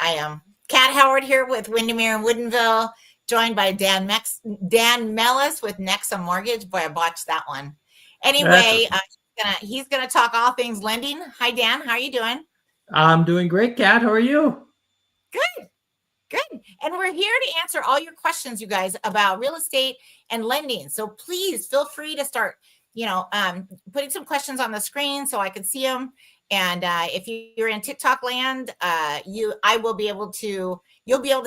I am Kat Howard here with Windermere and Woodinville, joined by Dan Mellis with Nexa Mortgage. Boy, I botched that one. Anyway, he's gonna talk all things lending. Hi, Dan. How are you doing? I'm doing great, Kat. How are you? Good. Good. And we're here to answer all your questions, you guys, about real estate and lending. So please feel free to start, putting some questions on the screen so I can see them. And if you're in TikTok land, you'll be able to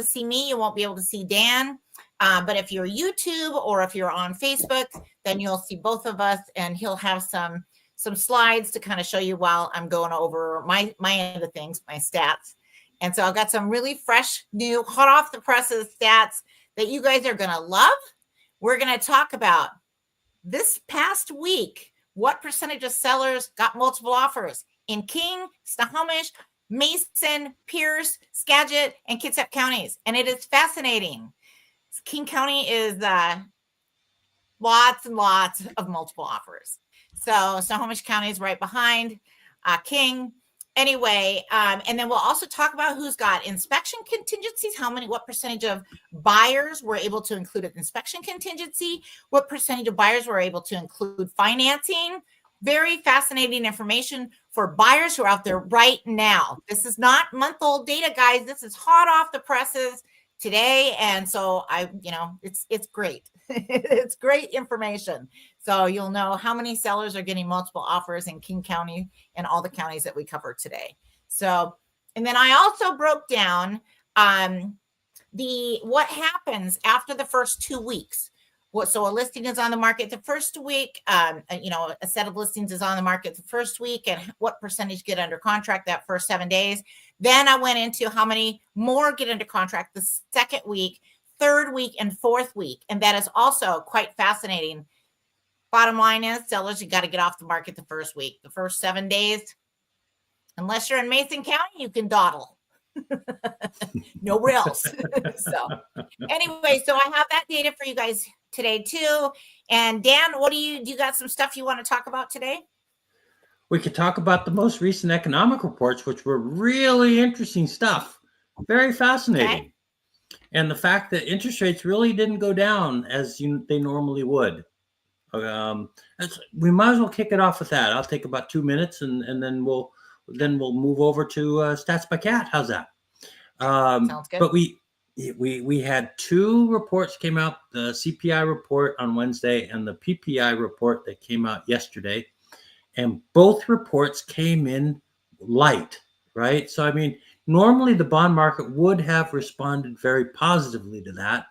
see me. You won't be able to see Dan. But if you're YouTube or if you're on Facebook, then you'll see both of us, and he'll have some slides to kind of show you while I'm going over my end of things, my stats. And so I've got some really fresh, new, hot off the presses stats that you guys are going to love. We're going to talk about this past week, what percentage of sellers got multiple offers in King, Snohomish, Mason, Pierce, Skagit, and Kitsap counties. And it is fascinating. King County is lots and lots of multiple offers. So Snohomish County is right behind King. Anyway, and then we'll also talk about who's got inspection contingencies, what percentage of buyers were able to include an inspection contingency, what percentage of buyers were able to include financing. Very fascinating information for buyers who are out there right now. This is not month-old data, guys. This is hot off the presses today. And so it's great. It's great information. So you'll know how many sellers are getting multiple offers in King County and all the counties that we cover today. So, and then I also broke down what happens after the first 2 weeks. So a listing is on the market the first week, a set of listings is on the market the first week, and what percentage get under contract that first 7 days. Then I went into how many more get under contract the second week, third week, and fourth week. And that is also quite fascinating. Bottom line is, sellers, you got to get off the market the first week. The first 7 days, unless you're in Mason County, you can dawdle. Nowhere else. So anyway, so I have that data for you guys today too. And Dan, do you got some stuff you want to talk about today? We could talk about the most recent economic reports, which were really interesting stuff. Very fascinating. Okay. And the fact that interest rates really didn't go down as they normally would. We might as well kick it off with that. I'll take about 2 minutes, and then we'll move over to Stats by Kat. How's that? Sounds good. But we had two reports came out: the CPI report on Wednesday and the PPI report that came out yesterday. And both reports came in light, right? So, I mean, normally the bond market would have responded very positively to that,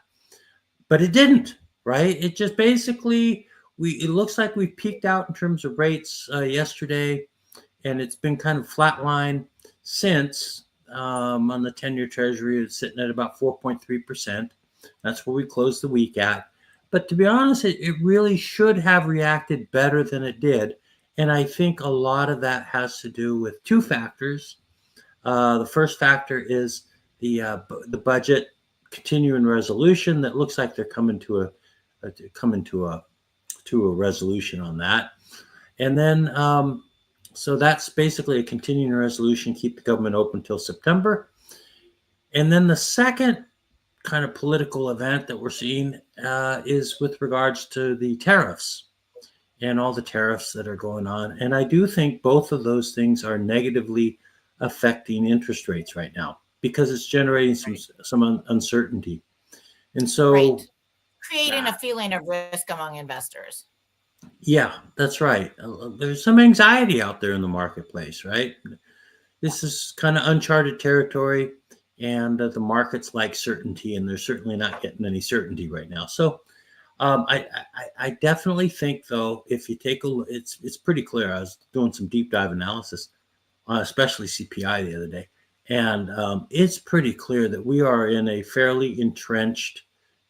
but it didn't, right? It just basically, it looks like we peaked out in terms of rates yesterday, and it's been kind of flatline since on the 10-year Treasury. It's sitting at about 4.3%. That's where we closed the week at. But to be honest, it really should have reacted better than it did. And I think a lot of that has to do with two factors. The first factor is the budget continuing resolution that looks like they're coming to a resolution on that. And then so that's basically a continuing resolution, keep the government open until September. And then the second kind of political event that we're seeing is with regards to the tariffs. And all the tariffs that are going on. And I do think both of those things are negatively affecting interest rates right now because it's generating some uncertainty. And so creating a feeling of risk among investors. Yeah, that's right. There's some anxiety out there in the marketplace, right? This is kind of uncharted territory, and the markets like certainty, and they're certainly not getting any certainty right now. So I definitely think, though, if you take a look, it's pretty clear. I was doing some deep dive analysis, especially CPI the other day, and it's pretty clear that we are in a fairly entrenched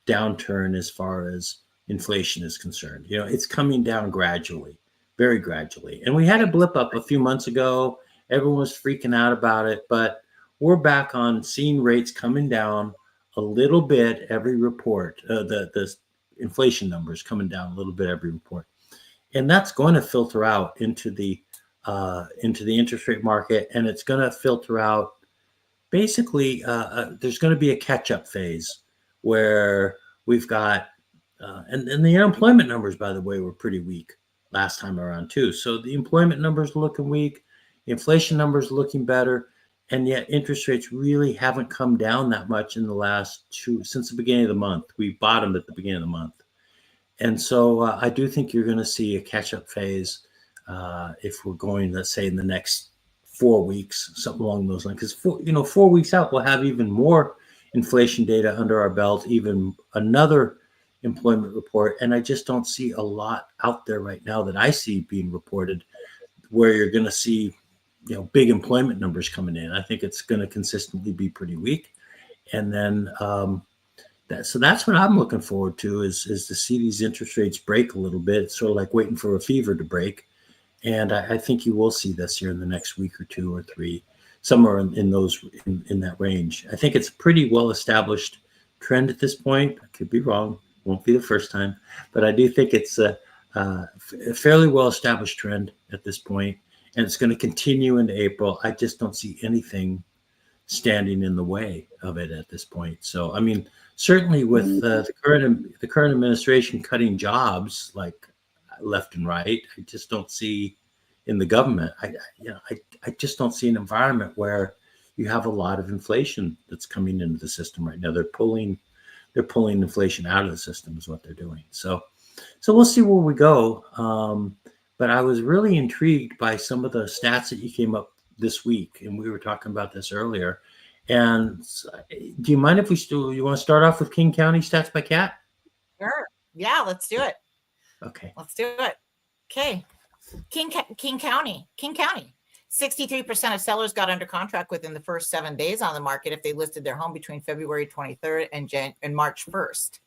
downturn as far as inflation is concerned. It's coming down gradually, very gradually. And we had a blip up a few months ago. Everyone was freaking out about it, but we're back on seeing rates coming down a little bit every report. The inflation numbers coming down a little bit every report, and that's going to filter out into the interest rate market, and it's going to filter out basically there's going to be a catch-up phase where we've got and the unemployment numbers, by the way, were pretty weak last time around too. So the employment numbers are looking weak, the inflation numbers are looking better, and yet interest rates really haven't come down that much in the last since the beginning of the month. We bottomed at the beginning of the month. And so I do think you're going to see a catch-up phase if we're going, let's say, in the next 4 weeks, something along those lines. Because 4 weeks out, we'll have even more inflation data under our belt, even another employment report, and I just don't see a lot out there right now that I see being reported where you're going to see, big employment numbers coming in. I think it's going to consistently be pretty weak, and then so that's what I'm looking forward to is to see these interest rates break a little bit. It's sort of like waiting for a fever to break. And I think you will see this here in the next week or 2 or 3, somewhere in that range. I think it's a pretty well established trend at this point. I could be wrong; won't be the first time, but I do think it's a fairly well established trend at this point, and it's going to continue into April. I just don't see anything standing in the way of it at this point. So, I mean, certainly with the current administration cutting jobs like left and right, I just don't see in the government. I just don't see an environment where you have a lot of inflation that's coming into the system right now. They're pulling inflation out of the system is what they're doing. So we'll see where we go. But I was really intrigued by some of the stats that you came up this week, and we were talking about this earlier. And do you mind if you want to start off with King County stats by Kat? Sure. Yeah, let's do it. Okay. Let's do it. Okay. King County. 63% of sellers got under contract within the first 7 days on the market if they listed their home between February 23rd and March 1st.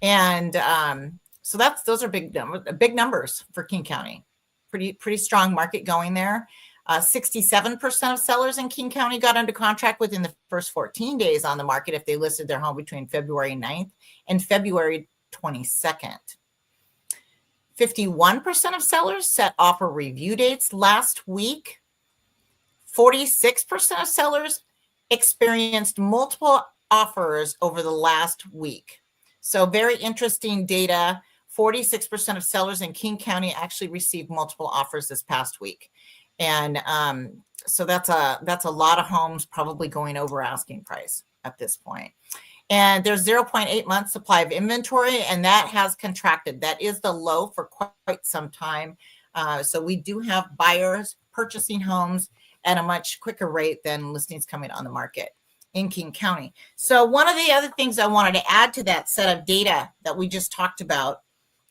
And so those are big numbers for King County. Pretty strong market going there. 67% of sellers in King County got under contract within the first 14 days on the market if they listed their home between February 9th and February 22nd. 51% of sellers set offer review dates last week. 46% of sellers experienced multiple offers over the last week. So very interesting data. 46% of sellers in King County actually received multiple offers this past week. And so that's a lot of homes probably going over asking price at this point. And there's 0.8 months supply of inventory, and that has contracted. That is the low for quite some time. So we do have buyers purchasing homes at a much quicker rate than listings coming on the market in King County. So one of the other things I wanted to add to that set of data that we just talked about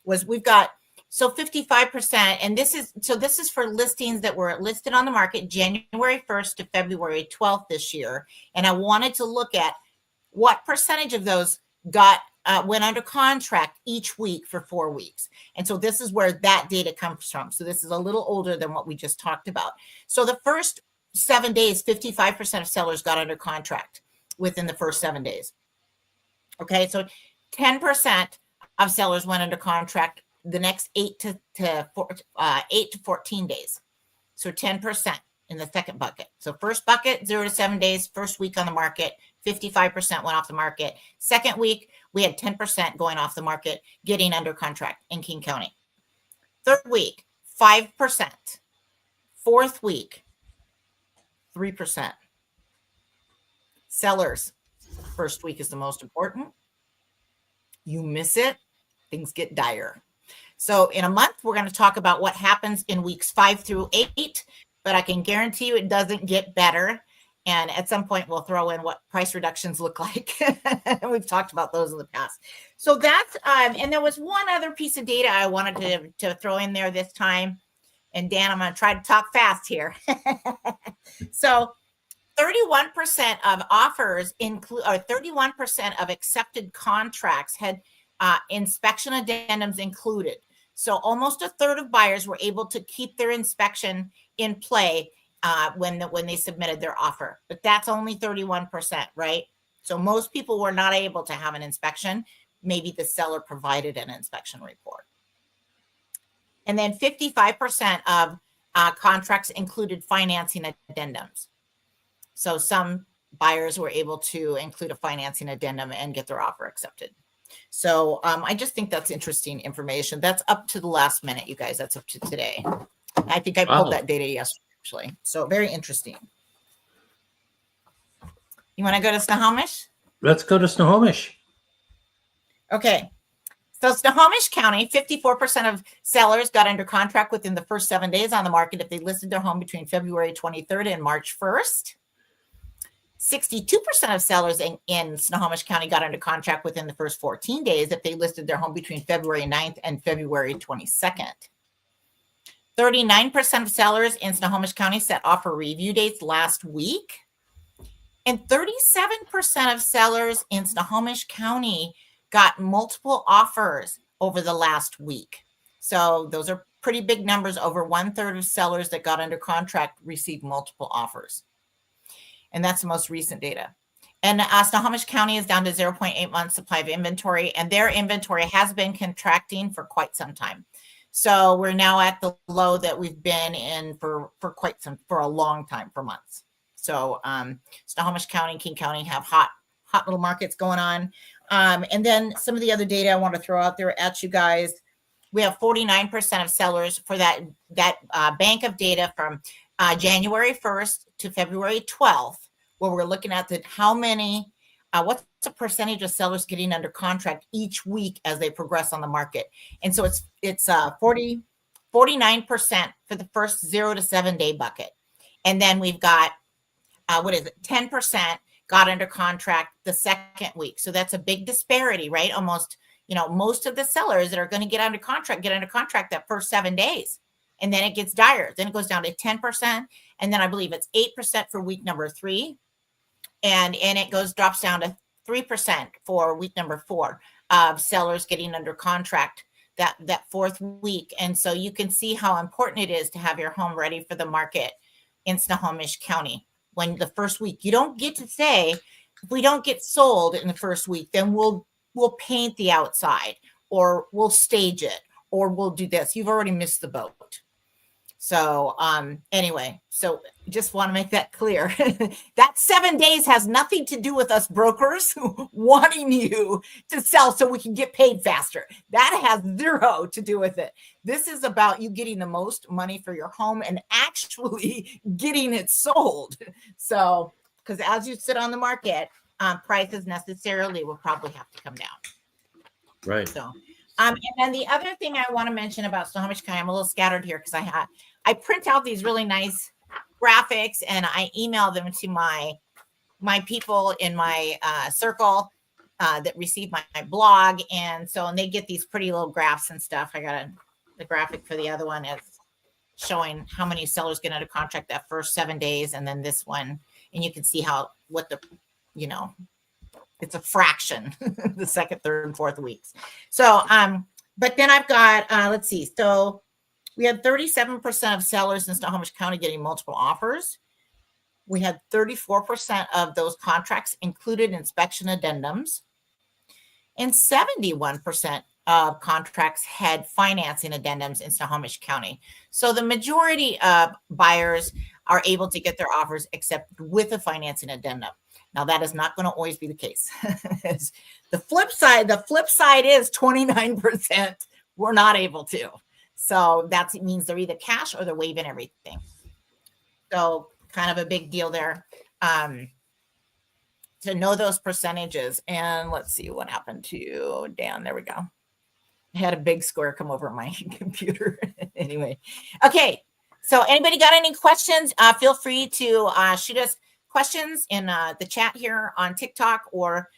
was we've got 55%, and this is for listings that were listed on the market January 1st to February 12th this year. And I wanted to look at what percentage of those went under contract each week for 4 weeks. And so this is where that data comes from. So this is a little older than what we just talked about. So the first 7 days, 55% of sellers got under contract within the first 7 days. Okay, so 10% of sellers went under contract the next 8 to 14 days. So 10% in the second bucket. So first bucket, 0 to 7 days, first week on the market, 55% went off the market. Second week, we had 10% going off the market, getting under contract in King County. Third week, 5%. Fourth week, 3%. Sellers, first week is the most important. You miss it, things get dire. So in a month, we're going to talk about what happens in weeks 5 through 8, but I can guarantee you it doesn't get better. And at some point, we'll throw in what price reductions look like. We've talked about those in the past. So that's, and there was one other piece of data I wanted to throw in there this time. And Dan, I'm going to try to talk fast here. So 31% of offers include, or 31% of accepted contracts had inspection addendums included. So almost a third of buyers were able to keep their inspection in play when they submitted their offer. But that's only 31%, right? So most people were not able to have an inspection. Maybe the seller provided an inspection report. And then 55% of contracts included financing addendums. So some buyers were able to include a financing addendum and get their offer accepted. So I just think that's interesting information. That's up to the last minute, you guys. That's up to today. I think I pulled that data yesterday, actually. So very interesting. You want to go to Snohomish? Let's go to Snohomish. Okay. So Snohomish County, 54% of sellers got under contract within the first 7 days on the market if they listed their home between February 23rd and March 1st. 62% of sellers in Snohomish County got under contract within the first 14 days if they listed their home between February 9th and February 22nd. 39% of sellers in Snohomish County set offer review dates last week. And 37% of sellers in Snohomish County got multiple offers over the last week. So those are pretty big numbers. Over 1/3 of sellers that got under contract received multiple offers. And that's the most recent data. And Snohomish County is down to 0.8 months supply of inventory, and their inventory has been contracting for quite some time. So we're now at the low that we've been in for a long time, for months. So Snohomish County, King County have hot little markets going on. And then some of the other data I want to throw out there at you guys. We have 49% of sellers for that bank of data from January 1st to February 12th, where we're looking at how many, what's the percentage of sellers getting under contract each week as they progress on the market. And so it's 49% for the first 0 to 7 day bucket. And then we've got, 10% got under contract the second week. So that's a big disparity, right? Almost, most of the sellers that are going to get under contract that first 7 days. And then it gets dire. Then it goes down to 10%. And then I believe it's 8% for week number 3. And it drops down to 3% for week number 4 of sellers getting under contract that fourth week. And so you can see how important it is to have your home ready for the market in Snohomish County. When the first week, you don't get to say, if we don't get sold in the first week, then we'll paint the outside, or we'll stage it, or we'll do this. You've already missed the boat. So anyway, so just want to make that clear. That 7 days has nothing to do with us brokers wanting you to sell so we can get paid faster. That has zero to do with it. This is about you getting the most money for your home and actually getting it sold. So, because as you sit on the market, prices necessarily will probably have to come down. Right. So, and then the other thing I want to mention about Snohomish County, I'm a little scattered here because I print out these really nice graphics and I email them to my people in my circle that receive my blog. And they get these pretty little graphs and stuff. I got the graphic for the other one is showing how many sellers get under contract that first 7 days. And then this one, and you can see it's a fraction, the second, third, and fourth weeks. So, but then I've got, let's see. So we had 37% of sellers in Snohomish County getting multiple offers. We had 34% of those contracts included inspection addendums. And 71% of contracts had financing addendums in Snohomish County. So the majority of buyers are able to get their offers accepted with a financing addendum. Now, that is not going to always be the case. The flip side is 29% were not able to. So that means they're either cash or they're waiving everything. So kind of a big deal there to know those percentages. And let's see what happened to Dan. There we go. I had a big square come over my computer. Anyway. Okay. So anybody got any questions? Feel free to shoot us questions in the chat here on TikTok, or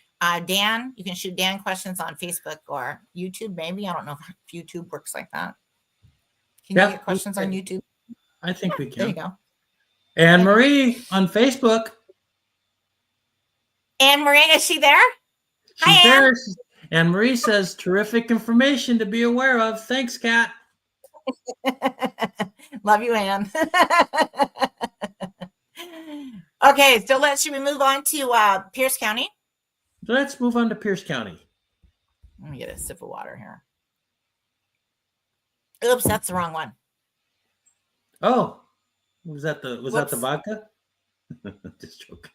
Dan, you can shoot Dan questions on Facebook or YouTube, maybe. I don't know if YouTube works like that. Can you get questions on YouTube? I think we can. There you go. Anne Marie on Facebook. Anne Marie, is she there? She's Hi, there. Anne Marie says, terrific information to be aware of. Thanks, Kat. Love you, Anne. Okay, so should we move on to Pierce County? Let's move on to Pierce County. Let me get a sip of water here. Oops, that's the wrong one. Oh, was that the vodka? Just joking.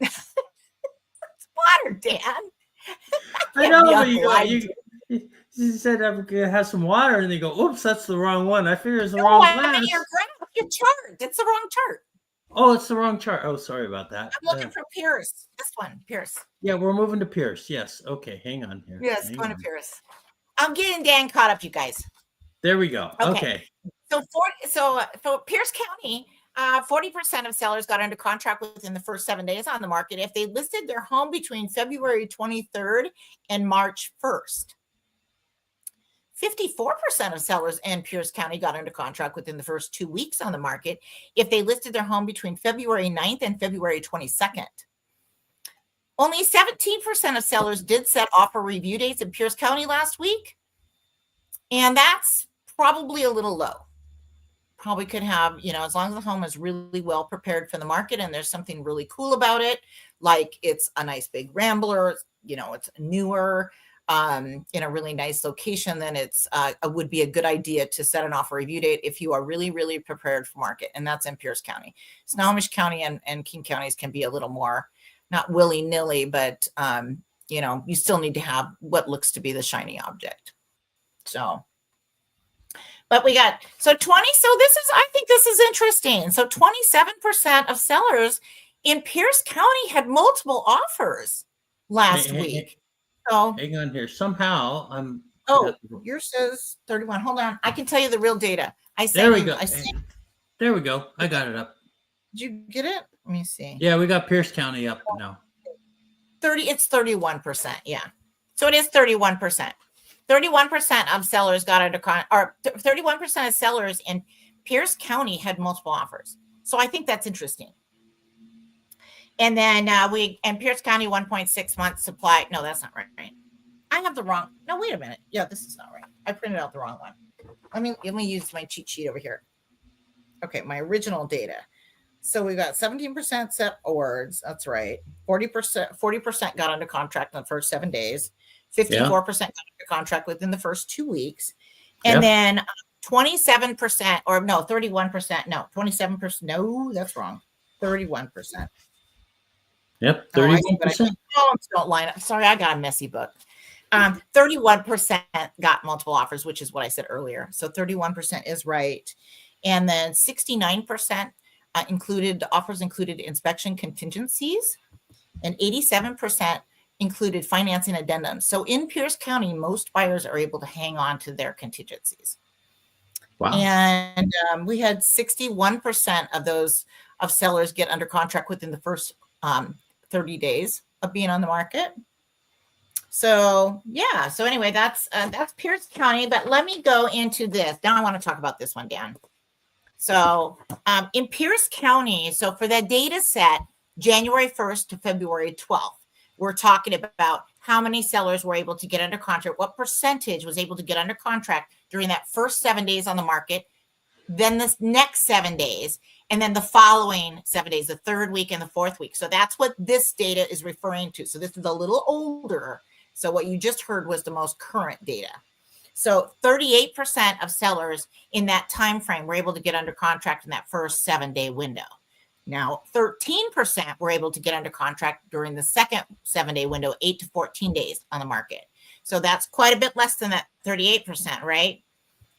Water, Dan. I Can't be know, but you go, lied to. you said I'm gonna have some water, and they go, "Oops, that's the wrong one." I figure it's the No, wrong I meant your glass. graph, your chart. It's the wrong chart. Oh, it's the wrong chart. Oh, sorry about that. I'm looking for Pierce. This one, Pierce. Yeah, we're moving to Pierce. Yes. Okay, hang on here. Yes, Hang going to on. Pierce. I'm getting Dan caught up, you guys. There we go. Okay. Okay. So for Pierce County, 40% of sellers got under contract within the first 7 days on the market if they listed their home between February 23rd and March 1st. 54% of sellers in Pierce County got under contract within the first 2 weeks on the market if they listed their home between February 9th and February 22nd. Only 17% of sellers did set offer review dates in Pierce County last week, and that's probably a little low. Probably could have, as long as the home is really well prepared for the market and there's something really cool about it, like it's a nice big rambler, it's newer, in a really nice location, then it would be a good idea to set an offer review date if you are really, really prepared for market. And that's in Pierce County. Snohomish County and King counties can be a little more, not willy-nilly, but, you still need to have what looks to be the shiny object. So, but we got, so I think this is interesting. So 27% of sellers in Pierce County had multiple offers last week. So hang on here. Somehow I'm. yours says 31. Hold on. I can tell you the real data. There we go. There we go. I got it up. Did you get it? Let me see. Yeah, we got Pierce County up now. It's 31%. Yeah. So it is 31%. 31% of sellers got under or 31% of sellers in Pierce County had multiple offers. So I think that's interesting. And then Pierce County 1.6 months supply. No, that's not right. I have the wrong. No, wait a minute. Yeah, this is not right. I printed out the wrong one. Let me use my cheat sheet over here. Okay, my original data. So we got 17% set awards. That's right. 40% got under contract in the first 7 days. 54% got under contract within the first 2 weeks. And then 27%, or no, 31%. No, 27%. No, that's wrong. 31%. Yep, 31%. Don't line up. Sorry, I got a messy book. 31% got multiple offers, which is what I said earlier. So 31% is right. And then 69% offers included inspection contingencies, and 87% included financing addendums. So in Pierce County, most buyers are able to hang on to their contingencies. Wow. And we had 61% of sellers get under contract within the first 30 days of being on the market. So yeah. So anyway, that's Pierce County. But let me go into this. Now I want to talk about this one, Dan. So in Pierce County, so for that data set, January 1st to February 12th, we're talking about how many sellers were able to get under contract, what percentage was able to get under contract during that first 7 days on the market, then this next 7 days, and then the following 7 days, the third week and the fourth week. So that's what this data is referring to. So this is a little older. So what you just heard was the most current data. So 38% of sellers in that time frame were able to get under contract in that first 7-day window. Now, 13% were able to get under contract during the second 7-day window, 8 to 14 days on the market. So that's quite a bit less than that 38%, right?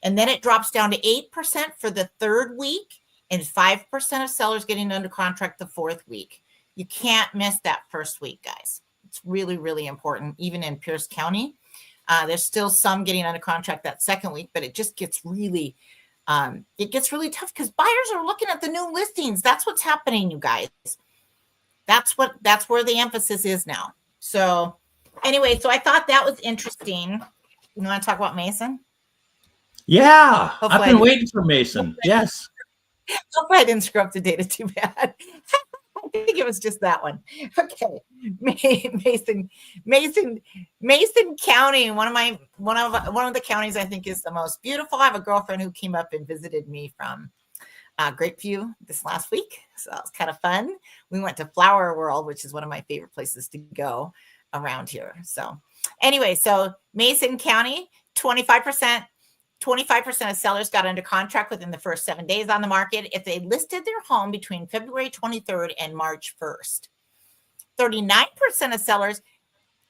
And then it drops down to 8% for the third week and 5% of sellers getting under contract the fourth week. You can't miss that first week, guys. It's really, really important, even in Pierce County. There's still some getting under contract that second week, but it just gets really tough because buyers are looking at the new listings. That's what's happening, you guys. That's where the emphasis is now. So anyway, so I thought that was interesting. You want to talk about Mason? Yeah, hopefully I've been waiting for Mason. Yes. Hopefully I didn't screw up the data too bad. I think it was just that one. Okay. Mason County, one of the counties I think is the most beautiful. I have a girlfriend who came up and visited me from Grapeview this last week. So that was kind of fun. We went to Flower World, which is one of my favorite places to go around here. So anyway, so Mason County, 25% of sellers got under contract within the first 7 days on the market if they listed their home between February 23rd and March 1st. 39% of sellers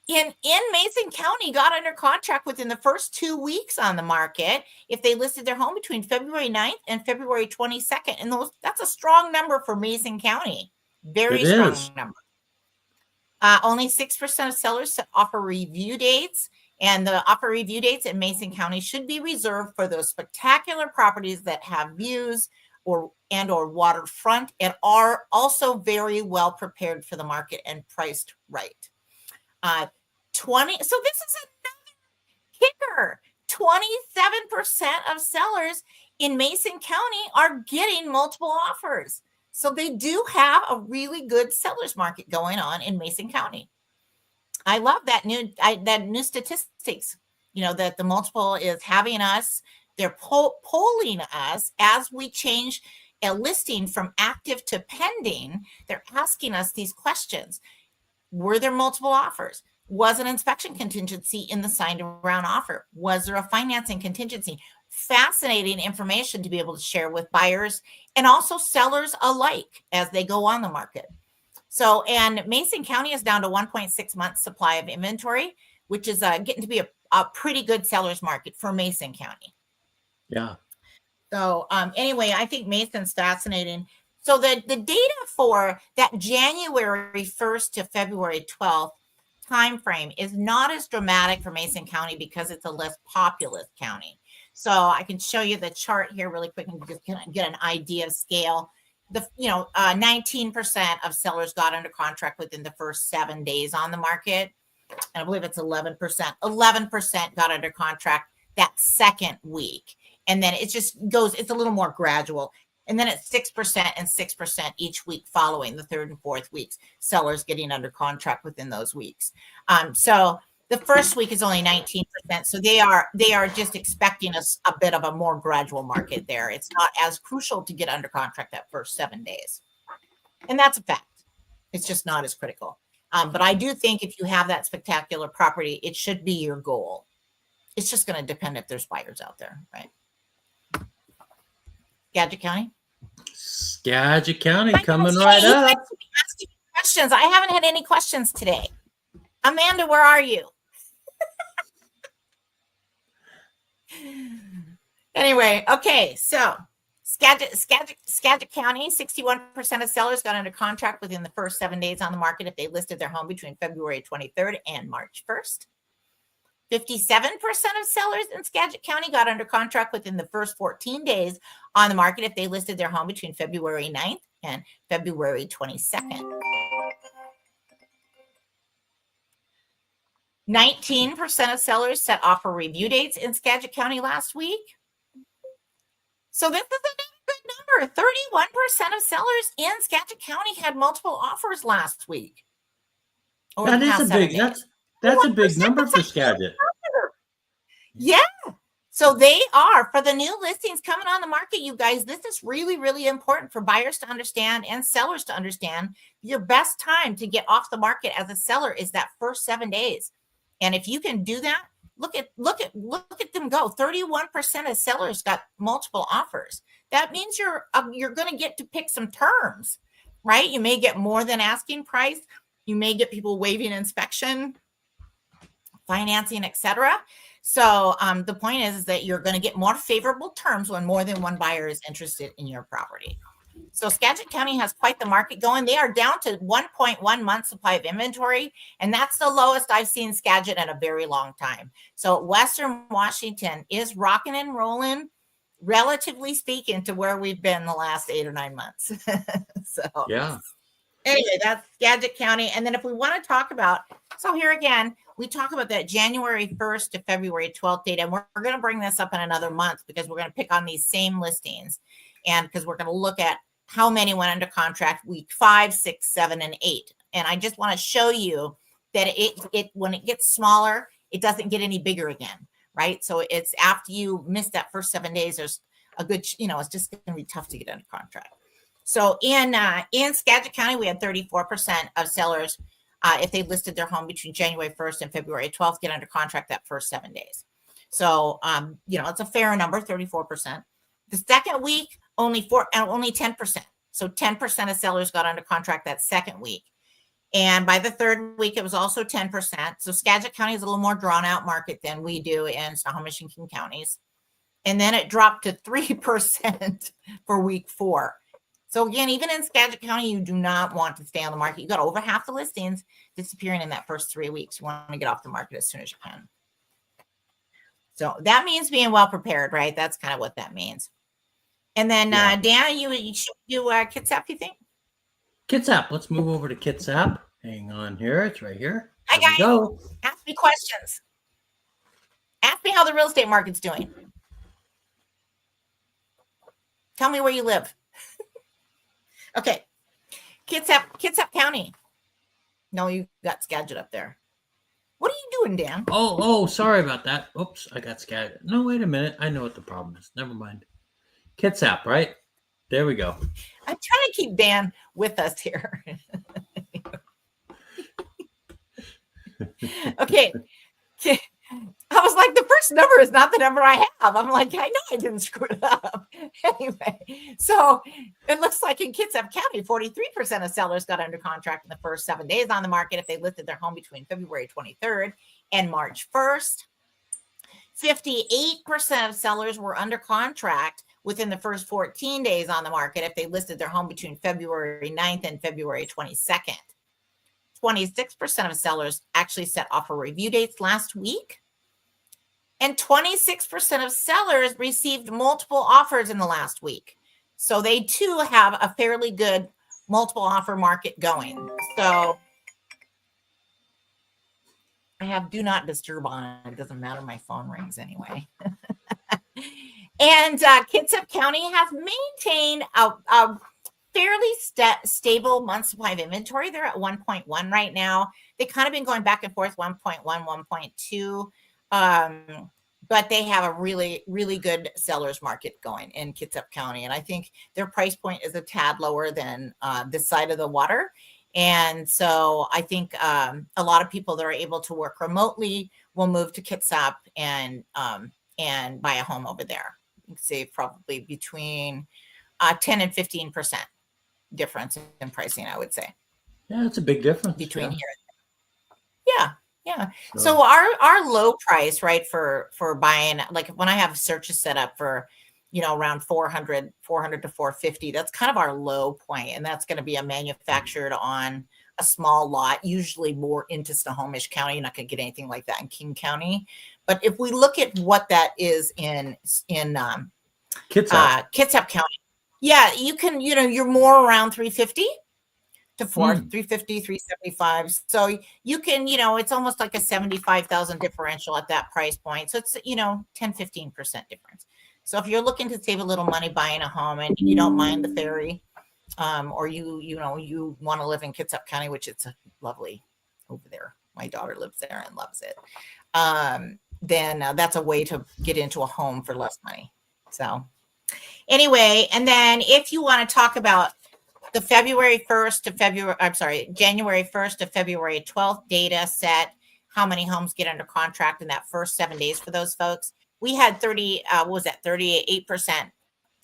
in Mason County got under contract within the first 2 weeks on the market if they listed their home between February 9th and February 22nd. And that's a strong number for Mason County. Very strong number. Only 6% of sellers offer review dates, and the offer review dates in Mason County should be reserved for those spectacular properties that have views or waterfront and are also very well prepared for the market and priced right. 20. So this is another kicker. 27% of sellers in Mason County are getting multiple offers. So they do have a really good seller's market going on in Mason County. I love that new statistics, that the multiple is having us, they're polling us as we change a listing from active to pending. They're asking us these questions. Were there multiple offers? Was an inspection contingency in the signed around offer? Was there a financing contingency? Fascinating information to be able to share with buyers and also sellers alike as they go on the market. So, and Mason County is down to 1.6 months supply of inventory, which is getting to be a pretty good seller's market for Mason County. Yeah. So anyway, I think Mason's fascinating. So the data for that January 1st to February 12th timeframe is not as dramatic for Mason County because it's a less populous county. So I can show you the chart here really quick and just get an idea of scale. 19% of sellers got under contract within the first 7 days on the market. And I believe it's 11%. 11% got under contract that second week. And then it just goes, it's a little more gradual. And then it's 6% and 6% each week following the third and fourth weeks, sellers getting under contract within those weeks. So the first week is only 19%. So they are just expecting a bit of a more gradual market there. It's not as crucial to get under contract that first 7 days. And that's a fact. It's just not as critical. But I do think if you have that spectacular property, it should be your goal. It's just going to depend if there's buyers out there, right? Skagit County? Skagit County coming right up. Asking questions. I haven't had any questions today. Amanda, where are you? Anyway, okay, so Skagit County, 61% of sellers got under contract within the first 7 days on the market if they listed their home between February 23rd and March 1st. 57% of sellers in Skagit County got under contract within the first 14 days on the market if they listed their home between February 9th and February 22nd. 19% of sellers set offer review dates in Skagit County last week. So this is a good number. 31% of sellers in Skagit County had multiple offers last week. That is a big, that's a big number for Skagit. Yeah. So they are, for the new listings coming on the market, you guys, this is really, really important for buyers to understand and sellers to understand. Your best time to get off the market as a seller is that first 7 days. And if you can do that, look at them go. 31% of sellers got multiple offers. That means you're going to get to pick some terms, right? You may get more than asking price. You may get people waiving inspection, financing, etc. So the point is that you're going to get more favorable terms when more than one buyer is interested in your property. So Skagit County has quite the market going. They are down to 1.1 month supply of inventory, and that's the lowest I've seen Skagit in a very long time. So Western Washington is rocking and rolling, relatively speaking, to where we've been the last 8 or 9 months. So yeah. Anyway, that's Skagit County. And then if we want to talk about, so here again, we talk about that January 1st to February 12th date, and we're going to bring this up in another month because we're going to pick on these same listings, and because we're going to look at how many went under contract week 5, 6, 7, and 8. And I just want to show you that it when it gets smaller, it doesn't get any bigger again, right? So it's after you miss that first 7 days, there's a good, it's just going to be tough to get under contract. So in Skagit County, we had 34% of sellers, if they listed their home between January 1st and February 12th, get under contract that first 7 days. So, it's a fair number, 34%. The second week, only 10%. So 10% of sellers got under contract that second week. And by the third week, it was also 10%. So Skagit County is a little more drawn out market than we do in Snohomish and King counties. And then it dropped to 3% for week 4. So again, even in Skagit County, you do not want to stay on the market. You got over half the listings disappearing in that first 3 weeks. You want to get off the market as soon as you can. So that means being well prepared, right? That's kind of what that means. And then Dan, you should do Kitsap, you think? Kitsap. Let's move over to Kitsap. Hang on here. It's right here. Hi, There we guys. go. Ask me questions. Ask me how the real estate market's doing. Tell me where you live. Okay. Kitsap County. No, you got Skagit up there. What are you doing, Dan? Oh, sorry about that. Oops, I got Skagit. No, wait a minute. I know what the problem is. Never mind. Kitsap, right? There we go. I'm trying to keep Dan with us here. Okay. I was like, the first number is not the number I have. I'm like, I know I didn't screw it up. Anyway, so it looks like in Kitsap County, 43% of sellers got under contract in the first 7 days on the market if they listed their home between February 23rd and March 1st. 58% of sellers were under contract within the first 14 days on the market if they listed their home between February 9th and February 22nd. 26% of sellers actually set offer review dates last week. And 26% of sellers received multiple offers in the last week. So they too have a fairly good multiple offer market going. So I have do not disturb on. It doesn't matter. My phone rings anyway. And Kitsap County has maintained a fairly stable month supply of inventory. They're at 1.1 right now. They've kind of been going back and forth, 1.1, 1.2. But they have a really, really good seller's market going in Kitsap County. And I think their price point is a tad lower than this side of the water. And so I think a lot of people that are able to work remotely will move to Kitsap and buy a home over there. You can save probably between 10 and 15% difference in pricing, I would say. Yeah, it's a big difference between here. Yeah. So our low price, right, for buying, like when I have searches set up for, around 400 to 450, that's kind of our low point. And that's going to be a manufactured on a small lot, usually more into Snohomish County. You're not going to get anything like that in King County. But if we look at what that is in Kitsap County, yeah, you can, you're more around 350 to 350, 375. So you can, it's almost like a 75,000 differential at that price point. So it's, 10, 15% difference. So if you're looking to save a little money buying a home and you don't mind the ferry, or you want to live in Kitsap County, which it's lovely over there. My daughter lives there and loves it. Then that's a way to get into a home for less money. So anyway, and then if you want to talk about the January 1st to February 12th data set, how many homes get under contract in that first 7 days for those folks. We had 38%.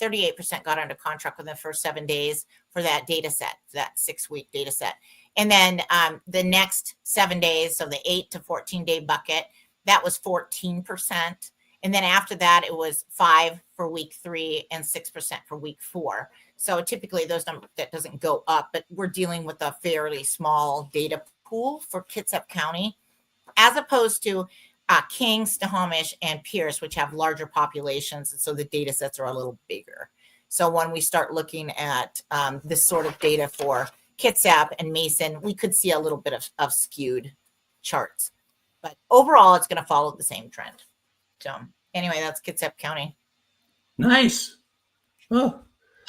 38% got under contract within the first 7 days for that data set, that 6-week data set. And then the next 7 days, so the 8 to 14 day bucket, that was 14%. And then after that, it was 5 for week 3 and 6% for week 4. So typically those numbers, that doesn't go up, but we're dealing with a fairly small data pool for Kitsap County, as opposed to King, Snohomish, and Pierce, which have larger populations. And so the data sets are a little bigger. So when we start looking at this sort of data for Kitsap and Mason, we could see a little bit of skewed charts. But overall, it's going to follow the same trend. So anyway, that's Kitsap County. Nice. Oh.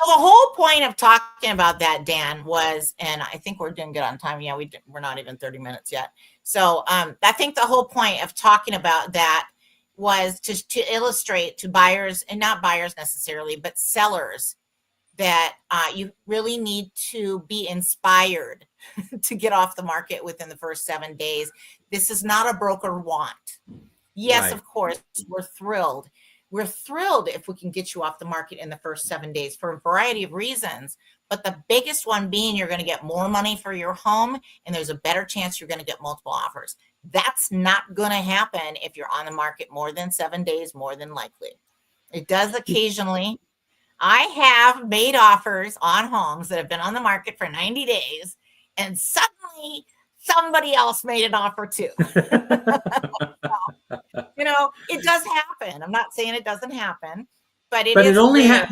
So the whole point of talking about that, Dan, was, and I think we're doing good on time. Yeah, we're not even 30 minutes yet. So I think the whole point of talking about that was to illustrate to buyers, and not buyers necessarily, but sellers, that you really need to be inspired to get off the market within the first 7 days. This is not a broker want. Yes, right. Of course, we're thrilled. We're thrilled if we can get you off the market in the first 7 days for a variety of reasons. but the biggest one being you're going to get more money for your home, and there's a better chance you're going to get multiple offers. That's not going to happen if you're on the market more than 7 days, more than likely. It does occasionally. I have made offers on homes that have been on the market for 90 days, and suddenly somebody else made an offer too. You know, it does happen. I'm not saying it doesn't happen, but it is rare.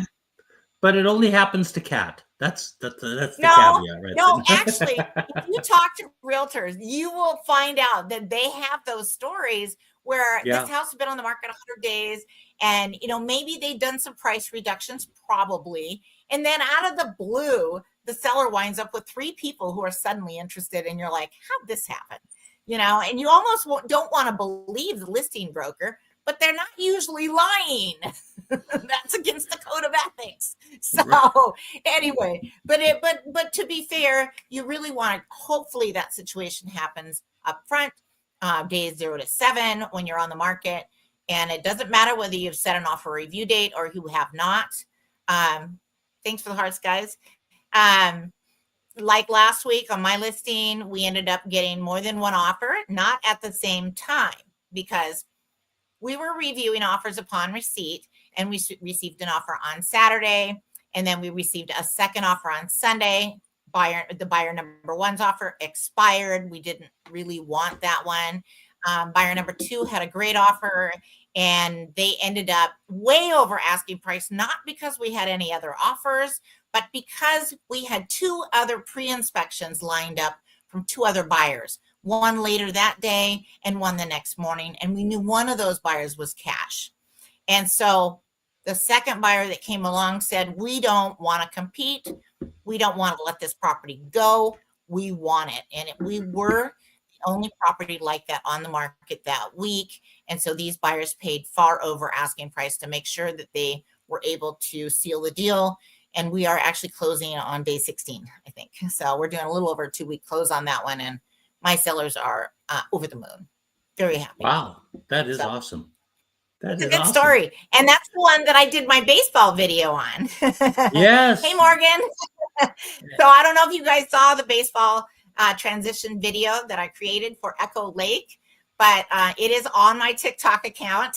But it only happens to Kat. That's the No, caveat, right? no, actually, if you talk to realtors, you will find out that they have those stories where Yeah. this house has been on the market 100 days, and you know, maybe they've done some price reductions, probably, and then out of the blue, the seller winds up with 3 people who are suddenly interested, and you're like, how'd this happen? You know, and you almost don't want to believe the listing broker, but they're not usually lying. That's against the code of ethics. So anyway, but to be fair, you really want to, hopefully that situation happens up front, days 0 to 7 when you're on the market. And it doesn't matter whether you've set an offer review date or you have not. Thanks for the hearts, guys. Like last week on my listing, we ended up getting more than one offer, not at the same time, because we were reviewing offers upon receipt, and we received an offer on Saturday, and then we received a second offer on Sunday. The buyer number 1's offer expired. We didn't really want that one. Buyer number 2 had a great offer, and they ended up way over asking price, not because we had any other offers, but because we had 2 other pre-inspections lined up from 2 other buyers. One later that day and one the next morning. And we knew one of those buyers was cash. And so the second buyer that came along said, we don't want to compete. We don't want to let this property go. We want it. And we were the only property like that on the market that week. And so these buyers paid far over asking price to make sure that they were able to seal the deal. And we are actually closing on day 16, I think. So we're doing a little over a 2-week close on that one. And my sellers are over the moon. Very happy. Wow, that is awesome. It's a good story. And that's the one that I did my baseball video on. Yes. Hey, Morgan. So I don't know if you guys saw the baseball transition video that I created for Echo Lake, but it is on my TikTok account.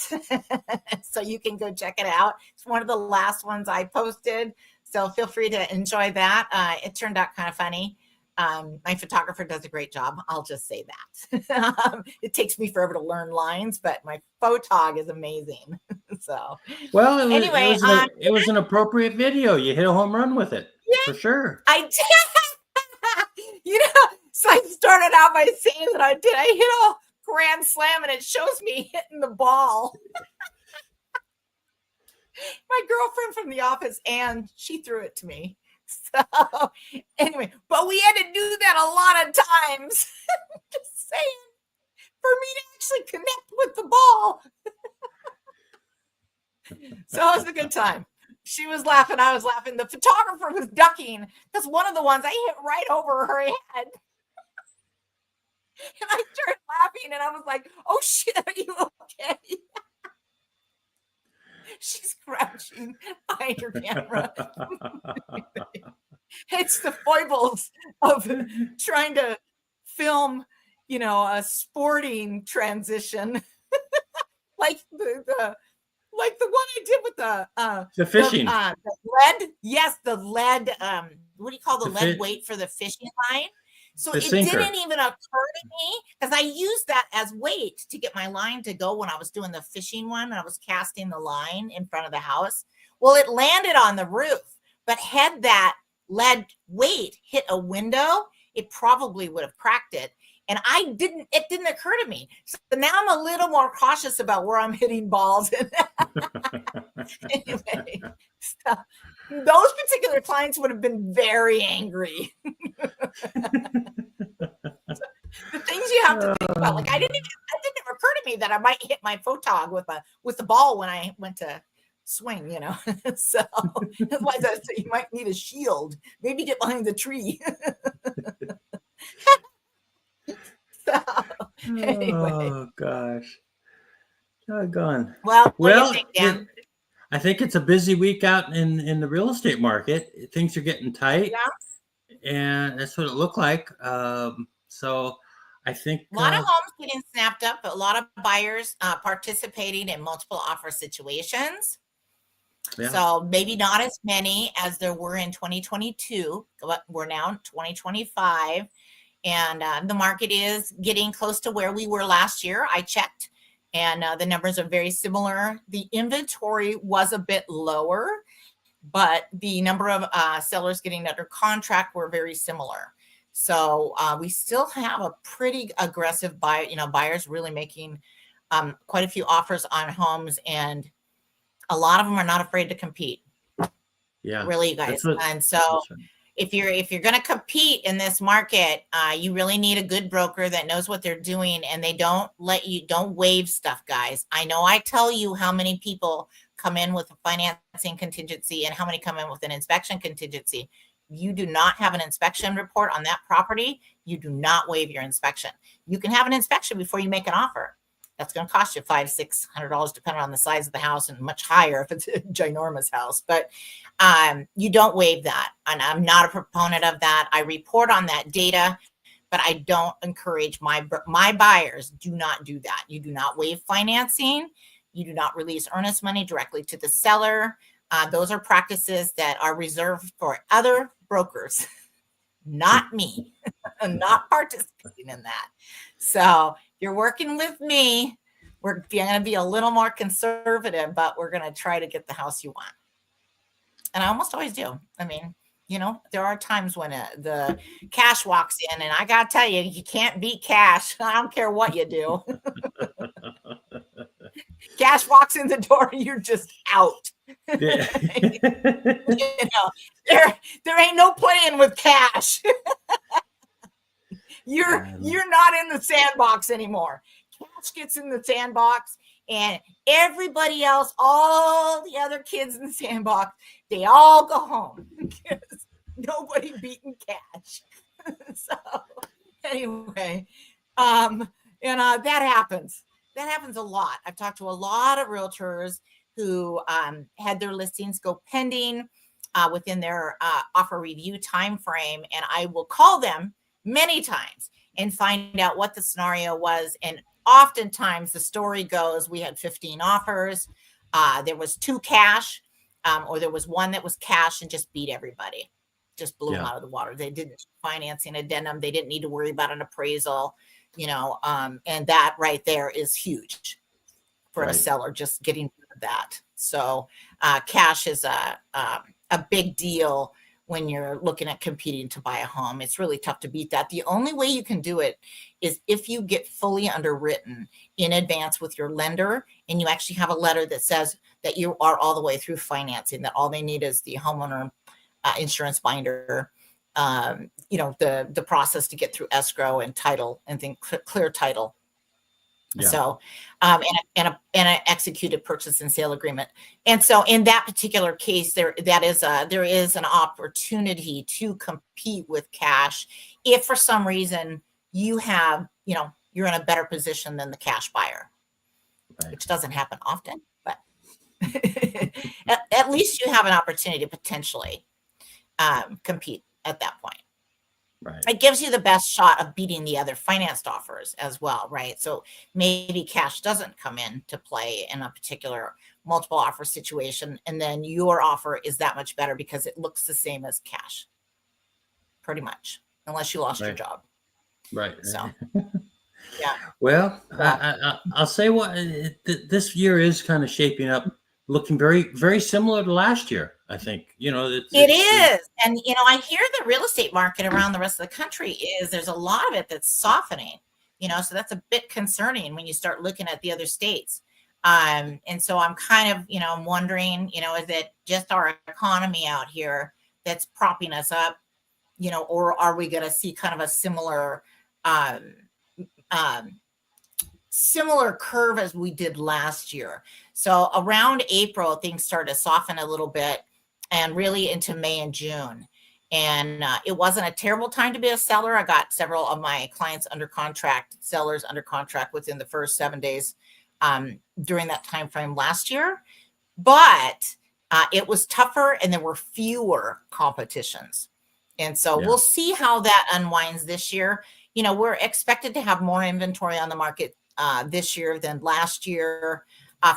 So you can go check it out. It's one of the last ones I posted. So feel free to enjoy that. It turned out kind of funny. My photographer does a great job. I'll just say that. It takes me forever to learn lines, but my photog is amazing. So, well, anyway, it was an appropriate video. You hit a home run with it, for sure. I did. You know, so I started out by saying that I hit a grand slam, and it shows me hitting the ball. My girlfriend from the office, Anne, she threw it to me. So anyway, but we had to do that a lot of times. Just saying, for me to actually connect with the ball. So it was a good time. She was laughing, I was laughing. The photographer was ducking because one of the ones I hit right over her head. And I started laughing, and I was like, oh shit, are you okay? She's crouching behind her camera. It's the foibles of trying to film, you know, a sporting transition. Like the one I did with the fishing. The lead. Yes, the lead. What do you call the lead weight for the fishing line? So it didn't even occur to me, because I used that as weight to get my line to go when I was doing the fishing one. I was casting the line in front of the house. Well, it landed on the roof, but had that lead weight hit a window, it probably would have cracked it. And it didn't occur to me. So now I'm a little more cautious about where I'm hitting balls. Anyway, so those particular clients would have been very angry. The things you have to think about, like it didn't occur to me that I might hit my photog with the ball when I went to swing, you know. So otherwise I said you might need a shield. Maybe get behind the tree. So anyway. Oh gosh. Doggone. Well, Well, what do you think, Dan? I think it's a busy week out in the real estate market. Things are getting tight, Yeah. and that's what it looked like. So I think, A lot of homes getting snapped up, but a lot of buyers participating in multiple offer situations. yeah, So maybe not as many as there were in 2022, but we're now in 2025. And the market is getting close to where we were last year. I checked, and the numbers are very similar. The inventory was a bit lower, but the number of sellers getting under contract were very similar. So we still have a pretty aggressive buyer, buyers really making quite a few offers on homes, and a lot of them are not afraid to compete. yeah, Really, you that's guys. what. And so That's right. if you're going to compete in this market, you really need a good broker that knows what they're doing, and they don't waive stuff, guys. I know I tell you how many people come in with a financing contingency and how many come in with an inspection contingency. You do not have an inspection report on that property, you do not waive your inspection. You can have an inspection before you make an offer. That's going to cost you $500-600 depending on the size of the house, and much higher if it's a ginormous house. But you don't waive that, and I'm not a proponent of that. I report on that data, but I don't encourage my buyers. Do not do that. You do not waive financing. You do not release earnest money directly to the seller. Those are practices that are reserved for other brokers, not me. I'm not participating in that. So if you're working with me, we're going to be a little more conservative, but we're going to try to get the house you want. And I almost always do. I mean, there are times when the cash walks in, and I got to tell you, you can't beat cash. I don't care what you do. Cash walks in the door, you're just out. Yeah. There ain't no playing with cash. You're not in the sandbox anymore. Cash gets in the sandbox, and everybody else, all the other kids in the sandbox, they all go home because nobody beating cash. So anyway, and that happens. That happens a lot. I've talked to a lot of realtors who had their listings go pending within their offer review time frame, and I will call them many times and find out what the scenario was. And oftentimes the story goes, we had 15 offers. There was 2 cash, or there was one that was cash and just beat everybody, just blew them out of the water. They didn't financing addendum. They didn't need to worry about an appraisal, and that right there is huge for a seller, just getting rid of that. So cash is a big deal when you're looking at competing to buy a home. It's really tough to beat that. The only way you can do it is if you get fully underwritten in advance with your lender, and you actually have a letter that says that you are all the way through financing, that all they need is the homeowner insurance binder, the process to get through escrow and title, and then clear title. So, and an executed purchase and sale agreement. And so, in that particular case, there is an opportunity to compete with cash if, for some reason, you're in a better position than the cash buyer, which doesn't happen often, but at least you have an opportunity to potentially compete at that point. Right. It gives you the best shot of beating the other financed offers as well, right? So maybe cash doesn't come into play in a particular multiple offer situation, and then your offer is that much better because it looks the same as cash, pretty much, unless you lost your job. Right. So, yeah. Well, I'll say what this year is kind of shaping up, looking very, very similar to last year. I think it is, and I hear the real estate market around the rest of the country there's a lot of it that's softening. So that's a bit concerning when you start looking at the other states. And so I'm kind of I'm wondering, is it just our economy out here that's propping us up, or are we going to see kind of a similar curve as we did last year? So around April, things started to soften a little bit, and really into May and June. And it wasn't a terrible time to be a seller. I got several of my clients under contract, sellers under contract within the first 7 days during that time frame last year. but it was tougher and there were fewer competitions. And so Yeah. we'll see how that unwinds this year. You know, we're expected to have more inventory on the market this year than last year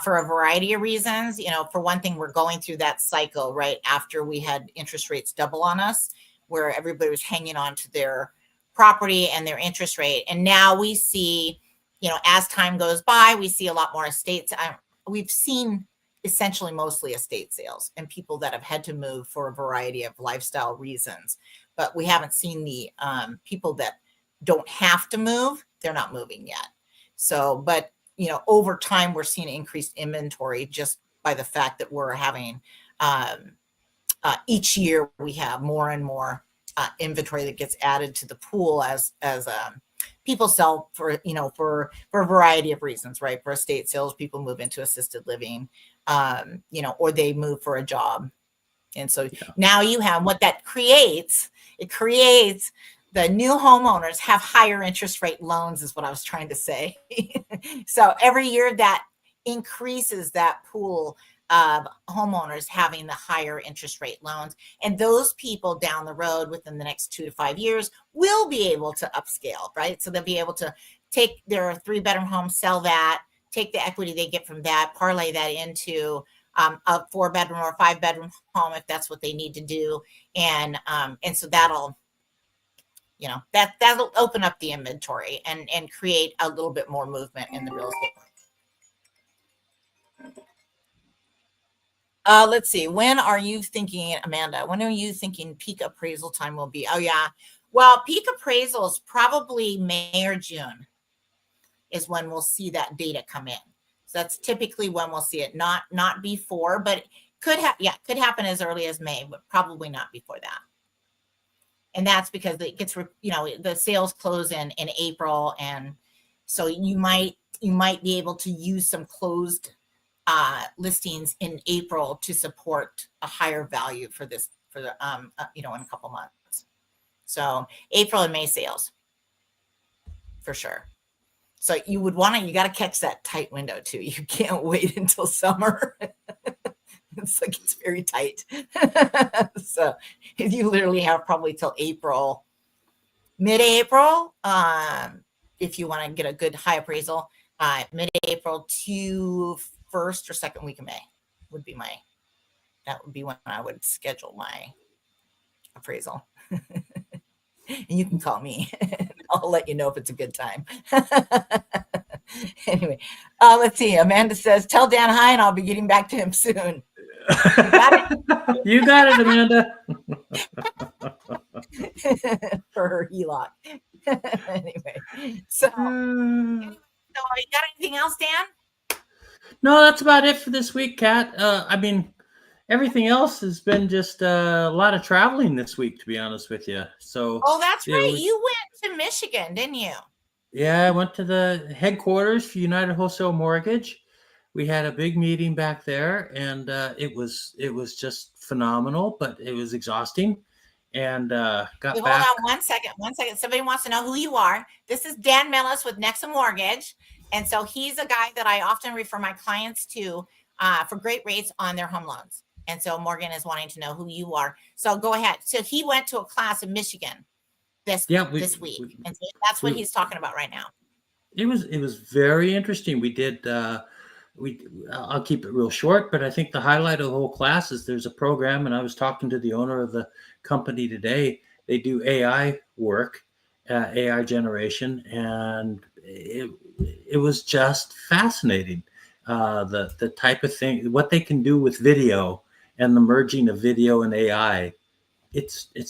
for a variety of reasons. You know, for one thing, we're going through that cycle right after we had interest rates double on us, where everybody was hanging on to their property and their interest rate. And now we see, you know, as time goes by, we see a lot more estates. We've seen essentially mostly estate sales and people that have had to move for a variety of lifestyle reasons. But we haven't seen the people that don't have to move, they're not moving yet. So, but, you know, over time, we're seeing increased inventory just by the fact that we're having each year we have more and more inventory that gets added to the pool as people sell for, you know, for a variety of reasons, right? For estate sales, people move into assisted living, you know, or they move for a job. And so now you have what that creates. It creates the new homeowners have higher interest rate loans is what I was trying to say. So every year that increases that pool of homeowners having the higher interest rate loans. And those people down the road within the next 2 to 5 years will be able to upscale, right? So they'll be able to take their 3-bedroom home, sell that, take the equity they get from that, parlay that into a 4-bedroom or 5-bedroom home if that's what they need to do. And so that'll, you know, that'll open up the inventory and create a little bit more movement in the real estate market. Let's see. When are you thinking, Amanda? When are you thinking peak appraisal time will be? Oh yeah. Well, peak appraisal is probably May or June is when we'll see that data come in. So that's typically when we'll see it, not before, but could happen as early as May, but probably not before that. And that's because it gets, you know, the sales close in April, and so you might be able to use some closed listings in April to support a higher value for this, for the you know, in a couple months. So April and May sales for sure. So you got to catch that tight window too. You can't wait until summer. It's like, it's very tight. So you literally have probably till April, mid-April, if you want to get a good high appraisal, mid-April to first or second week of May would be that would be when I would schedule my appraisal. And you can call me. I'll let you know if it's a good time. Anyway, let's see. Amanda says, tell Dan hi, and I'll be getting back to him soon. You got it? You got it, Amanda. For her HELOC. Anyway, so you got anything else, Dan? No, that's about it for this week, Kat. I mean, everything else has been just a lot of traveling this week, to be honest with you. So, oh, that's right. You went to Michigan, didn't you? Yeah, I went to the headquarters for United Wholesale Mortgage. We had a big meeting back there, and it was just phenomenal, but it was exhausting. And got Hold back. on 1 second. 1 second. Somebody wants to know who you are. This is Dan Millis with Nexa Mortgage. And so he's a guy that I often refer my clients to for great rates on their home loans. And so Morgan is wanting to know who you are. So go ahead. So he went to a class in Michigan this week. And so that's what he's talking about right now. It was very interesting. We did I'll keep it real short, but I think the highlight of the whole class is there's a program, and I was talking to the owner of the company today. They do AI work, AI generation, and it was just fascinating. The type of thing, what they can do with video and the merging of video and AI. It's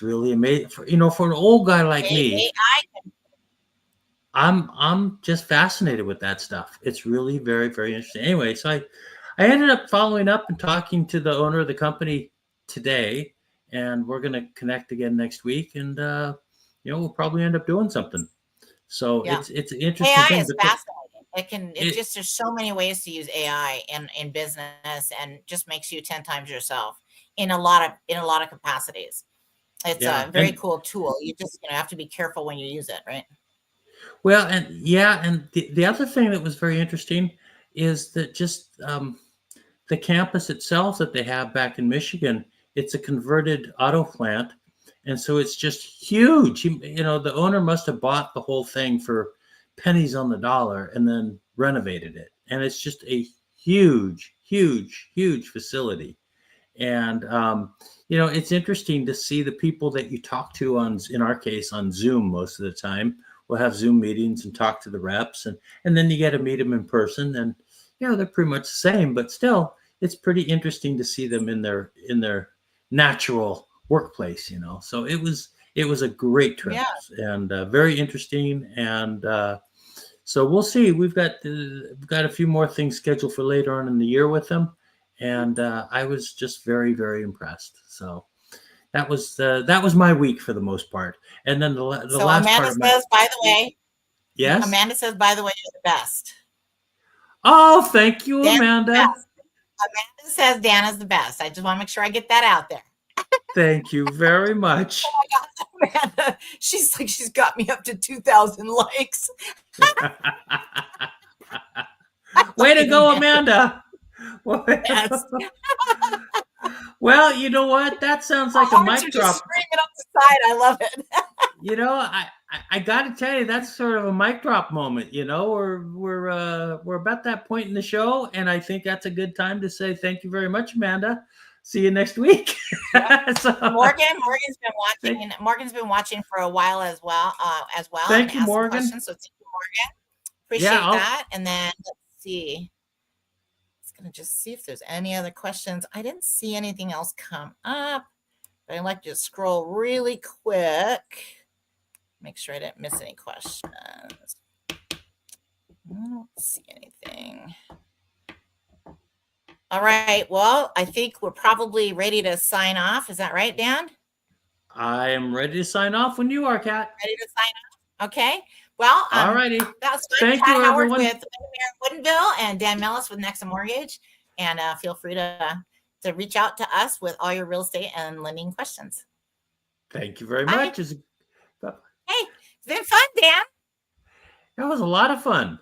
really amazing. For an old guy like me. I'm just fascinated with that stuff. It's really very, very interesting. Anyway, so I ended up following up and talking to the owner of the company today, and we're going to connect again next week, and we'll probably end up doing something. So it's an interesting AI thing. is fascinating. There's so many ways to use AI in business, and just makes you 10 times yourself in a lot of capacities. It's a very cool tool. You just have to be careful when you use it, right? Well, and the other thing that was very interesting is that just the the campus itself that they have back in Michigan, it's a converted auto plant. And so it's just huge. The owner must have bought the whole thing for pennies on the dollar and then renovated it. And it's just a huge, huge, huge facility. And it's interesting to see the people that you talk to in our case, on Zoom most of the time. We'll have Zoom meetings and talk to the reps, and then you get to meet them in person, and they're pretty much the same, but still, it's pretty interesting to see them in their natural workplace. So it was a great trip, and very interesting, and so we'll see. We've got a few more things scheduled for later on in the year with them. And I was just very, very impressed. So that was my week for the most part. And then the last Amanda part of my says, by the way, yes, Amanda says, by the way, you're the best. Oh, thank you, Amanda. Amanda says Dan is the best. I just want to make sure I get that out there. Thank you very much. Oh my God, Amanda, she's got me up to 2,000 likes. Way to go, Amanda. Yes. Well, you know what? That sounds like a mic drop. Just screaming up the side. I love it. I got to tell you, that's sort of a mic drop moment. We're about that point in the show, and I think that's a good time to say thank you very much, Amanda. See you next week. Yep. Morgan's been watching for a while as well. Thank you, Morgan. So thank you, Morgan. Appreciate that. And then let's see. Gonna just see if there's any other questions. I didn't see anything else come up, but I like to scroll really quick. Make sure I didn't miss any questions. I don't see anything. All right. Well, I think we're probably ready to sign off. Is that right, Dan? I am ready to sign off when you are, Kat. Ready to sign off? Okay. Well, all righty. That was fun. Thank you, Howard everyone. with Woodinville and Dan Mellis with Nexa Mortgage. And feel free to reach out to us with all your real estate and lending questions. Thank you very much. Hey, it's been fun, Dan. That was a lot of fun.